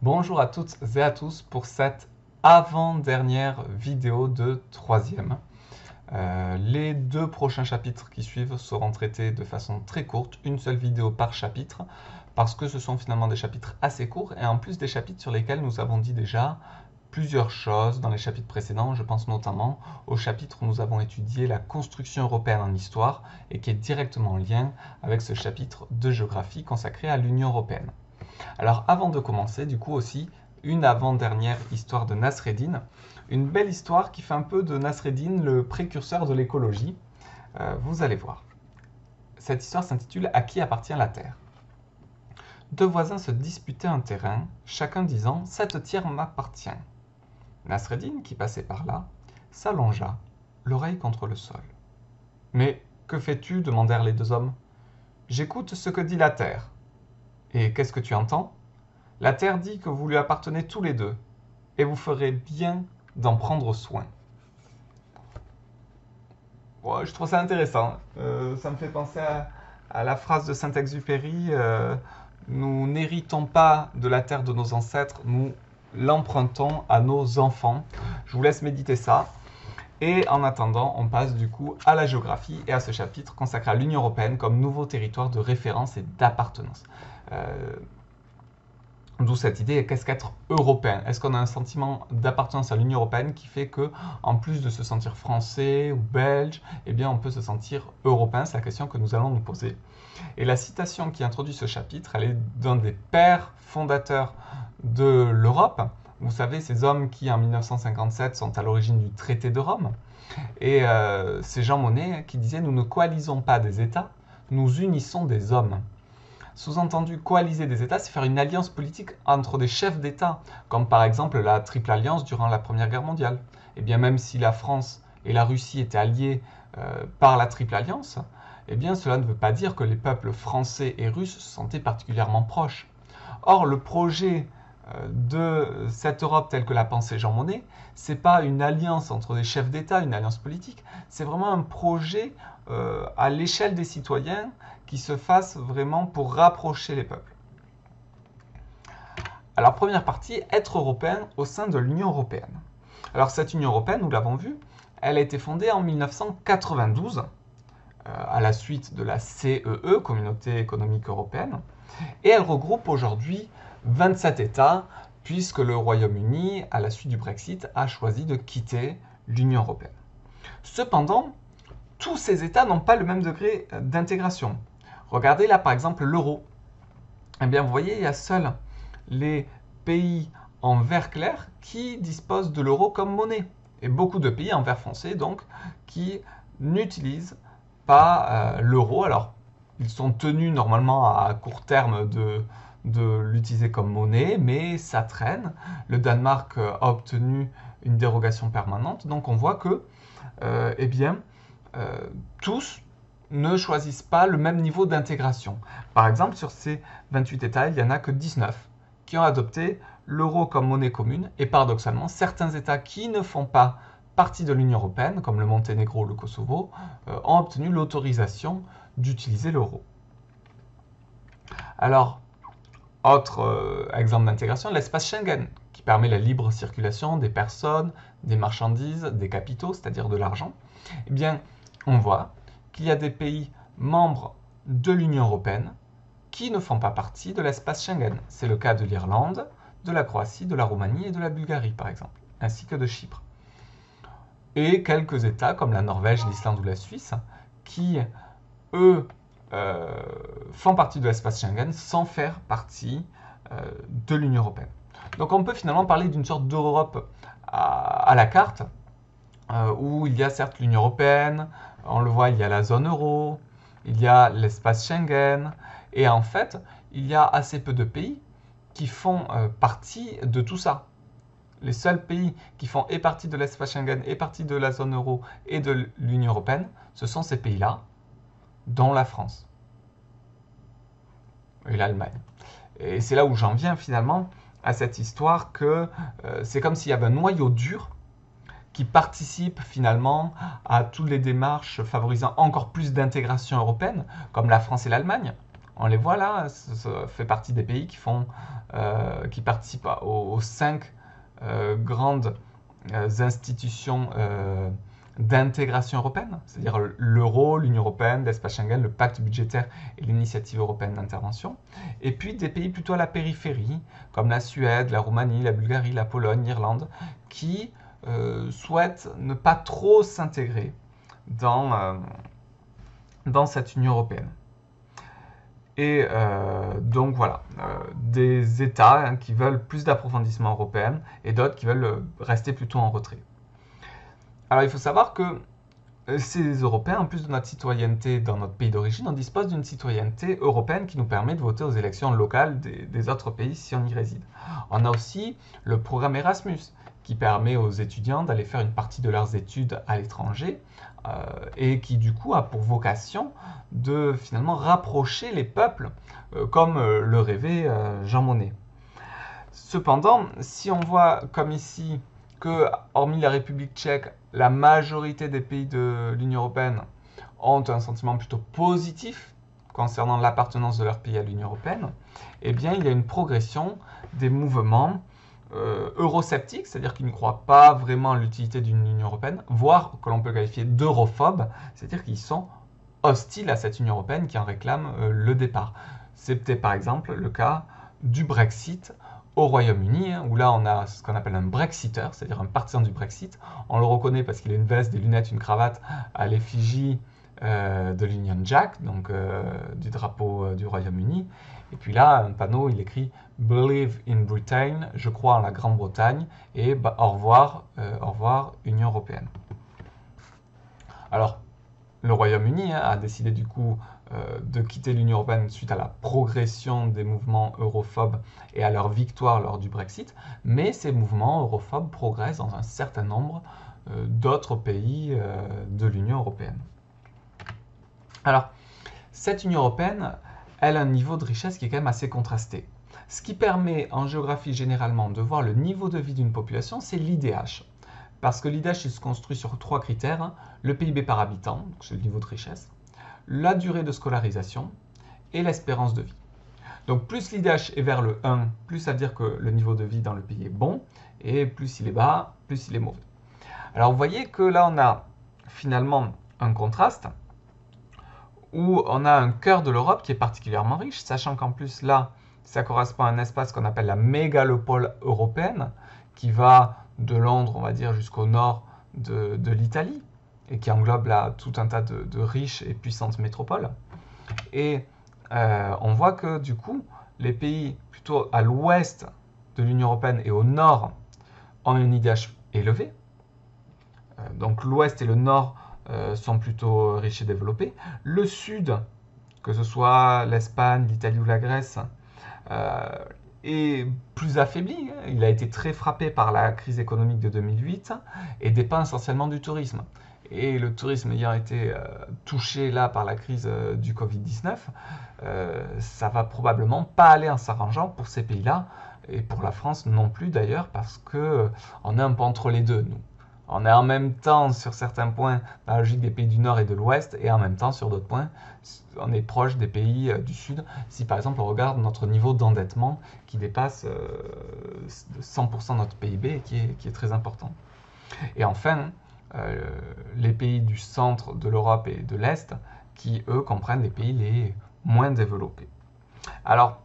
Bonjour à toutes et à tous pour cette avant-dernière vidéo de troisième. Les deux prochains chapitres qui suivent seront traités de façon très courte, une seule vidéo par chapitre, parce que ce sont finalement des chapitres assez courts et en plus des chapitres sur lesquels nous avons dit déjà plusieurs choses dans les chapitres précédents. Je pense notamment au chapitre où nous avons étudié la construction européenne en histoire et qui est directement en lien avec ce chapitre de géographie consacré à l'Union européenne. Alors avant de commencer, du coup aussi, une avant-dernière histoire de Nasreddin, une belle histoire qui fait un peu de Nasreddin le précurseur de l'écologie. Vous allez voir. Cette histoire s'intitule « À qui appartient la terre ?» Deux voisins se disputaient un terrain, chacun disant « Cette terre m'appartient ». Nasreddin, qui passait par là, s'allongea, l'oreille contre le sol. « Mais que fais-tu » demandèrent les deux hommes. « J'écoute ce que dit la terre. » « Et qu'est-ce que tu entends ? La terre dit que vous lui appartenez tous les deux, et vous ferez bien d'en prendre soin. » Ouais, je trouve ça intéressant. Ça me fait penser à la phrase de Saint-Exupéry nous n'héritons pas de la terre de nos ancêtres, nous l'empruntons à nos enfants. Je vous laisse méditer ça. Et en attendant, on passe du coup à la géographie et à ce chapitre consacré à l'Union européenne comme nouveau territoire de référence et d'appartenance. D'où cette idée, qu'est-ce qu'être européen? Est-ce qu'on a un sentiment d'appartenance à l'Union européenne qui fait que, en plus de se sentir français ou belge, eh bien on peut se sentir européen? C'est la question que nous allons nous poser. Et la citation qui introduit ce chapitre, elle est d'un des pères fondateurs de l'Europe. Vous savez, ces hommes qui, en 1957, sont à l'origine du traité de Rome. Et c'est Jean Monnet qui disait « Nous ne coalisons pas des États, nous unissons des hommes ». Sous-entendu, coaliser des États, c'est faire une alliance politique entre des chefs d'État, comme par exemple la Triple Alliance durant la Première Guerre mondiale. Et bien même si la France et la Russie étaient alliées par la Triple Alliance, eh bien cela ne veut pas dire que les peuples français et russes se sentaient particulièrement proches. Or, le projet de cette Europe telle que l'a pensé Jean Monnet, c'est pas une alliance entre des chefs d'État, une alliance politique, c'est vraiment un projet à l'échelle des citoyens qui se fasse vraiment pour rapprocher les peuples. Alors, première partie, être européen au sein de l'Union européenne. Alors, cette Union européenne, nous l'avons vu, elle a été fondée en 1992, à la suite de la CEE, Communauté économique européenne, et elle regroupe aujourd'hui 27 États, puisque le Royaume-Uni, à la suite du Brexit, a choisi de quitter l'Union européenne. Cependant, tous ces États n'ont pas le même degré d'intégration. Regardez là par exemple l'euro. Eh bien vous voyez, il y a seuls les pays en vert clair qui disposent de l'euro comme monnaie. Et beaucoup de pays en vert foncé donc qui n'utilisent pas l'euro. Alors ils sont tenus normalement à court terme de l'utiliser comme monnaie, mais ça traîne. Le Danemark a obtenu une dérogation permanente. Donc on voit que eh bien, tous ne choisissent pas le même niveau d'intégration. Par exemple, sur ces 28 États, il n'y en a que 19 qui ont adopté l'euro comme monnaie commune, et paradoxalement, certains États qui ne font pas partie de l'Union européenne, comme le Monténégro ou le Kosovo, ont obtenu l'autorisation d'utiliser l'euro. Alors, autre exemple d'intégration, l'espace Schengen, qui permet la libre circulation des personnes, des marchandises, des capitaux, c'est-à-dire de l'argent. Eh bien, on voit qu'il y a des pays membres de l'Union européenne qui ne font pas partie de l'espace Schengen. C'est le cas de l'Irlande, de la Croatie, de la Roumanie et de la Bulgarie, par exemple, ainsi que de Chypre. Et quelques États, comme la Norvège, l'Islande ou la Suisse, qui, eux, font partie de l'espace Schengen sans faire partie de l'Union européenne. Donc on peut finalement parler d'une sorte d'Europe à la carte, où il y a certes l'Union européenne, on le voit, il y a la zone euro, il y a l'espace Schengen, et en fait, il y a assez peu de pays qui font partie de tout ça. Les seuls pays qui font et partie de l'espace Schengen, et partie de la zone euro et de l'Union européenne, ce sont ces pays-là, dont la France et l'Allemagne. Et c'est là où j'en viens finalement à cette histoire que c'est comme s'il y avait un noyau dur qui participe finalement à toutes les démarches favorisant encore plus d'intégration européenne, comme la France et l'Allemagne, On les voit là, ça fait partie des pays qui participent aux 5 grandes institutions d'intégration européenne, c'est-à-dire l'euro, l'Union européenne, l'espace Schengen, le pacte budgétaire et l'initiative européenne d'intervention. Et puis des pays plutôt à la périphérie, comme la Suède, la Roumanie, la Bulgarie, la Pologne, l'Irlande, qui souhaitent ne pas trop s'intégrer dans cette Union européenne. Et donc voilà, des États qui veulent plus d'approfondissement européen et d'autres qui veulent rester plutôt en retrait. Alors il faut savoir que ces Européens, en plus de notre citoyenneté dans notre pays d'origine, on dispose d'une citoyenneté européenne qui nous permet de voter aux élections locales des autres pays si on y réside. On a aussi le programme Erasmus, qui permet aux étudiants d'aller faire une partie de leurs études à l'étranger et qui du coup a pour vocation de finalement rapprocher les peuples comme le rêvait Jean Monnet. Cependant, si on voit comme ici que, hormis la République tchèque, la majorité des pays de l'Union européenne ont un sentiment plutôt positif concernant l'appartenance de leur pays à l'Union européenne, eh bien il y a une progression des mouvements eurosceptiques, c'est-à-dire qu'ils ne croient pas vraiment à l'utilité d'une Union européenne, voire que l'on peut qualifier d'europhobes, c'est-à-dire qu'ils sont hostiles à cette Union européenne qui en réclame le départ. C'était par exemple le cas du Brexit au Royaume-Uni, où là on a ce qu'on appelle un Brexiter, c'est-à-dire un partisan du Brexit. On le reconnaît parce qu'il a une veste, des lunettes, une cravate à l'effigie de l'Union Jack, donc du drapeau du Royaume-Uni. Et puis là, un panneau, il écrit « Believe in Britain », je crois en la Grande-Bretagne, et au revoir Union européenne. Alors, le Royaume-Uni a décidé du coup de quitter l'Union européenne suite à la progression des mouvements europhobes et à leur victoire lors du Brexit, mais ces mouvements europhobes progressent dans un certain nombre d'autres pays de l'Union européenne. Alors, cette Union européenne, elle a un niveau de richesse qui est quand même assez contrasté. Ce qui permet en géographie généralement de voir le niveau de vie d'une population, c'est l'IDH. Parce que l'IDH se construit sur 3 critères, le PIB par habitant, c'est le niveau de richesse, la durée de scolarisation et l'espérance de vie. Donc plus l'IDH est vers le 1, plus ça veut dire que le niveau de vie dans le pays est bon, et plus il est bas, plus il est mauvais. Alors vous voyez que là on a finalement un contraste, où on a un cœur de l'Europe qui est particulièrement riche, sachant qu'en plus là, ça correspond à un espace qu'on appelle la mégalopole européenne, qui va de Londres, on va dire, jusqu'au nord de l'Italie, et qui englobe là tout un tas de riches et puissantes métropoles. Et on voit que du coup, les pays plutôt à l'ouest de l'Union européenne et au nord ont une IDH élevée. Donc l'ouest et le nord sont plutôt riches et développés. Le sud, que ce soit l'Espagne, l'Italie ou la Grèce, est plus affaibli. Il a été très frappé par la crise économique de 2008 et dépend essentiellement du tourisme. Et le tourisme ayant été touché là par la crise du Covid-19, ça va probablement pas aller en s'arrangeant pour ces pays-là, et pour la France non plus d'ailleurs, parce qu'on est un peu entre les deux, nous. On est en même temps sur certains points dans la logique des pays du Nord et de l'Ouest, et en même temps sur d'autres points, on est proche des pays du Sud. Si par exemple on regarde notre niveau d'endettement qui dépasse 100% de notre PIB et qui est très important. Et enfin, les pays du centre de l'Europe et de l'Est qui, eux, comprennent les pays les moins développés. Alors,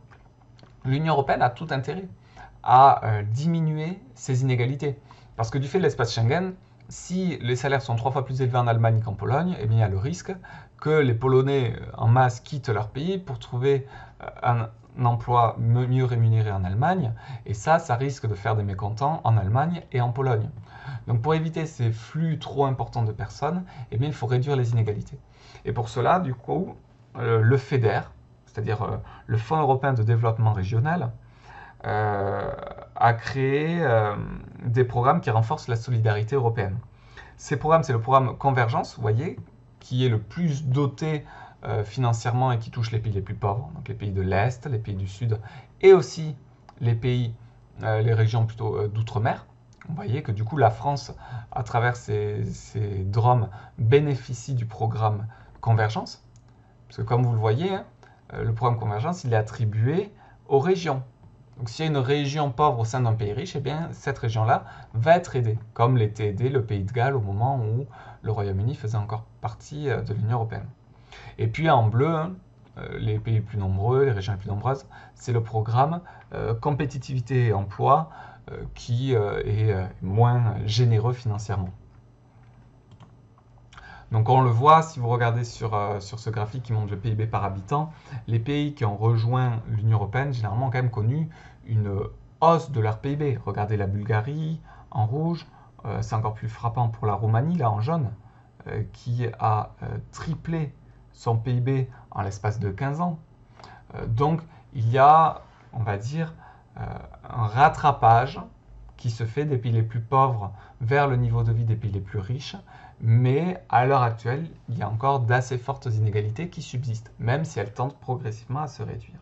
l'Union européenne a tout intérêt à diminuer ces inégalités. Parce que du fait de l'espace Schengen, si les salaires sont 3 fois plus élevés en Allemagne qu'en Pologne, eh bien, il y a le risque que les Polonais en masse quittent leur pays pour trouver un emploi mieux rémunéré en Allemagne. Et ça risque de faire des mécontents en Allemagne et en Pologne. Donc pour éviter ces flux trop importants de personnes, eh bien, il faut réduire les inégalités. Et pour cela, du coup, le FEDER, c'est-à-dire le Fonds européen de développement régional, a créé des programmes qui renforcent la solidarité européenne. Ces programmes, c'est le programme Convergence, vous voyez, qui est le plus doté financièrement et qui touche les pays les plus pauvres, donc les pays de l'Est, les pays du Sud, et aussi les pays, les régions plutôt d'outre-mer. Vous voyez que du coup la France, à travers ces DROM, bénéficie du programme Convergence, parce que comme vous le voyez, le programme Convergence, il est attribué aux régions. Donc s'il y a une région pauvre au sein d'un pays riche, eh bien cette région-là va être aidée, comme l'était aidé le Pays de Galles au moment où le Royaume-Uni faisait encore partie de l'Union européenne. Et puis en bleu, hein, les pays les plus nombreux, les régions les plus nombreuses, c'est le programme compétitivité et emploi qui est moins généreux financièrement. Donc on le voit, si vous regardez sur ce graphique qui montre le PIB par habitant, les pays qui ont rejoint l'Union européenne, généralement, ont quand même connu une hausse de leur PIB. Regardez la Bulgarie en rouge, c'est encore plus frappant pour la Roumanie, là en jaune, qui a triplé son PIB en l'espace de 15 ans. Donc il y a, on va dire, un rattrapage qui se fait des pays les plus pauvres vers le niveau de vie des pays les plus riches, mais à l'heure actuelle, il y a encore d'assez fortes inégalités qui subsistent, même si elles tendent progressivement à se réduire.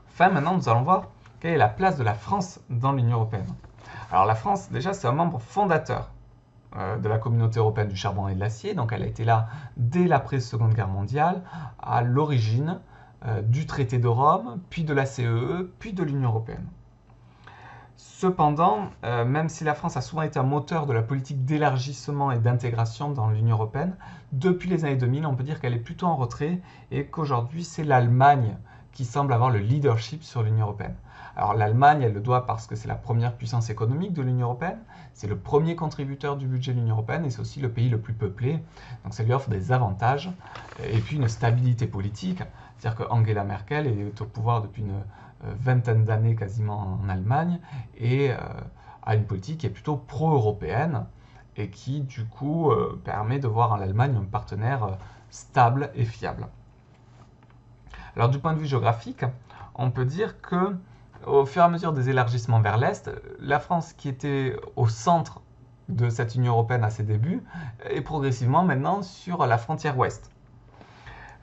Enfin, maintenant, nous allons voir quelle est la place de la France dans l'Union européenne. Alors la France, déjà, c'est un membre fondateur de la communauté européenne du charbon et de l'acier, donc elle a été là dès l'après-Seconde Guerre mondiale, à l'origine du traité de Rome, puis de la CEE, puis de l'Union européenne. Cependant, même si la France a souvent été un moteur de la politique d'élargissement et d'intégration dans l'Union européenne, depuis les années 2000, on peut dire qu'elle est plutôt en retrait et qu'aujourd'hui, c'est l'Allemagne qui semble avoir le leadership sur l'Union européenne. Alors l'Allemagne, elle le doit parce que c'est la première puissance économique de l'Union européenne, c'est le premier contributeur du budget de l'Union européenne et c'est aussi le pays le plus peuplé, donc ça lui offre des avantages et puis une stabilité politique, c'est-à-dire que Angela Merkel est au pouvoir depuis une vingtaine d'années quasiment en Allemagne et a une politique qui est plutôt pro-européenne et qui du coup permet de voir en Allemagne un partenaire stable et fiable. Alors du point de vue géographique, on peut dire que au fur et à mesure des élargissements vers l'Est, la France qui était au centre de cette Union européenne à ses débuts est progressivement maintenant sur la frontière ouest.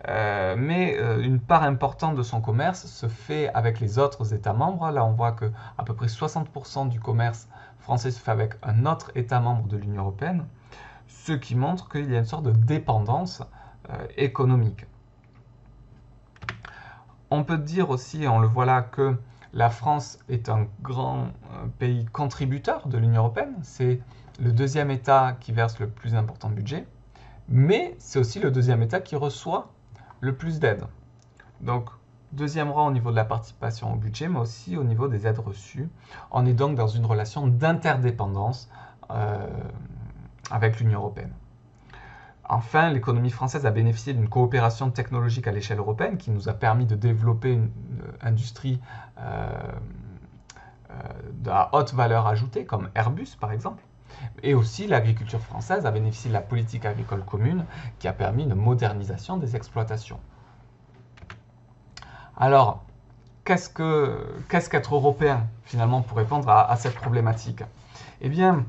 Mais une part importante de son commerce se fait avec les autres États membres. Là, on voit que à peu près 60% du commerce français se fait avec un autre État membre de l'Union européenne, ce qui montre qu'il y a une sorte de dépendance économique. On peut dire aussi, on le voit là, que la France est un grand pays contributeur de l'Union européenne. C'est le deuxième État qui verse le plus important budget, mais c'est aussi le deuxième État qui reçoit le plus d'aides. Donc, deuxième rang au niveau de la participation au budget, mais aussi au niveau des aides reçues. On est donc dans une relation d'interdépendance avec l'Union européenne. Enfin, l'économie française a bénéficié d'une coopération technologique à l'échelle européenne qui nous a permis de développer une industrie de haute valeur ajoutée, comme Airbus par exemple. Et aussi, l'agriculture française a bénéficié de la politique agricole commune qui a permis une modernisation des exploitations. Alors, qu'est-ce qu'être européen finalement pour répondre à cette problématique? Eh bien,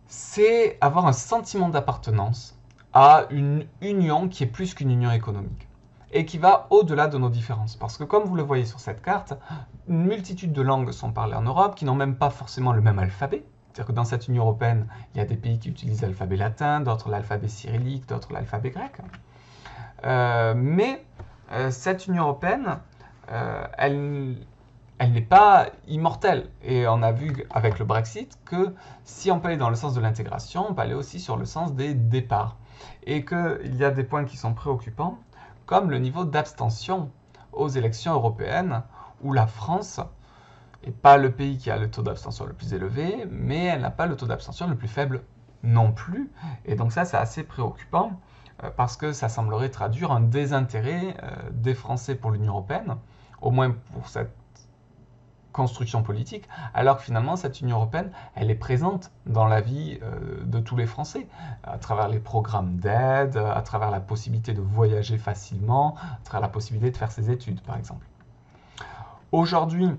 c'est avoir un sentiment d'appartenance à une union qui est plus qu'une union économique et qui va au-delà de nos différences. Parce que comme vous le voyez sur cette carte, une multitude de langues sont parlées en Europe qui n'ont même pas forcément le même alphabet. C'est-à-dire que dans cette Union européenne, il y a des pays qui utilisent l'alphabet latin, d'autres l'alphabet cyrillique, d'autres l'alphabet grec. Mais cette Union européenne, elle n'est pas immortelle. Et on a vu avec le Brexit que si on peut aller dans le sens de l'intégration, on peut aller aussi sur le sens des départs. Et qu'il y a des points qui sont préoccupants, comme le niveau d'abstention aux élections européennes, où la France n'est pas le pays qui a le taux d'abstention le plus élevé, mais elle n'a pas le taux d'abstention le plus faible non plus. Et donc ça, c'est assez préoccupant, parce que ça semblerait traduire un désintérêt des Français pour l'Union européenne, au moins pour cette construction politique, alors que finalement cette Union européenne, elle est présente dans la vie de tous les Français, à travers les programmes d'aide, à travers la possibilité de voyager facilement, à travers la possibilité de faire ses études, par exemple. Aujourd'hui,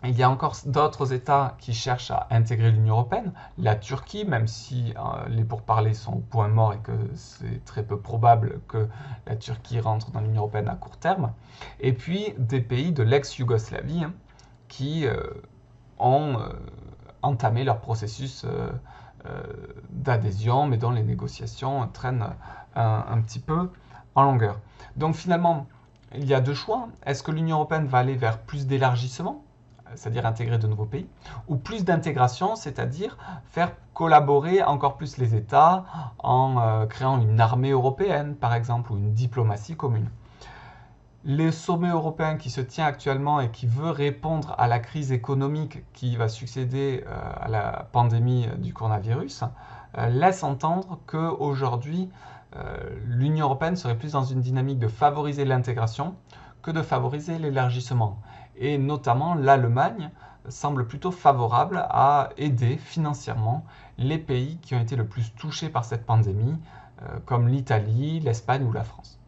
il y a encore d'autres États qui cherchent à intégrer l'Union européenne. La Turquie, même si les pourparlers sont au point mort et que c'est très peu probable que la Turquie rentre dans l'Union européenne à court terme. Et puis des pays de l'ex-Yougoslavie qui ont entamé leur processus d'adhésion, mais dont les négociations traînent un petit peu en longueur. Donc finalement, il y a deux choix. Est-ce que l'Union européenne va aller vers plus d'élargissement, c'est-à-dire intégrer de nouveaux pays, ou plus d'intégration, c'est-à-dire faire collaborer encore plus les États en créant une armée européenne, par exemple, ou une diplomatie commune. Le sommet européen qui se tient actuellement et qui veut répondre à la crise économique qui va succéder à la pandémie du coronavirus laisse entendre qu'aujourd'hui, l'Union européenne serait plus dans une dynamique de favoriser l'intégration que de favoriser l'élargissement. Et notamment, l'Allemagne semble plutôt favorable à aider financièrement les pays qui ont été le plus touchés par cette pandémie, comme l'Italie, l'Espagne ou la France.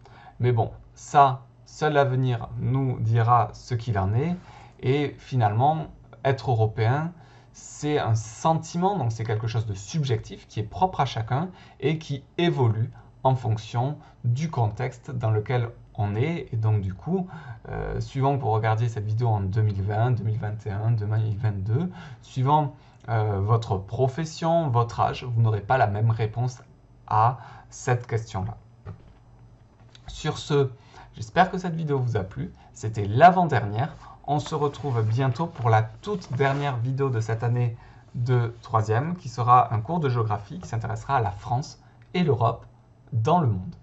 Mais bon, ça, seul l'avenir nous dira ce qu'il en est. Et finalement, être européen, c'est un sentiment, donc c'est quelque chose de subjectif qui est propre à chacun et qui évolue en fonction du contexte dans lequel on est. Et donc du coup, suivant que vous regardiez cette vidéo en 2020, 2021, 2022, suivant votre profession, votre âge, vous n'aurez pas la même réponse à cette question-là. Sur ce, j'espère que cette vidéo vous a plu. C'était l'avant-dernière. On se retrouve bientôt pour la toute dernière vidéo de cette année de 3e, qui sera un cours de géographie qui s'intéressera à la France et l'Europe dans le monde.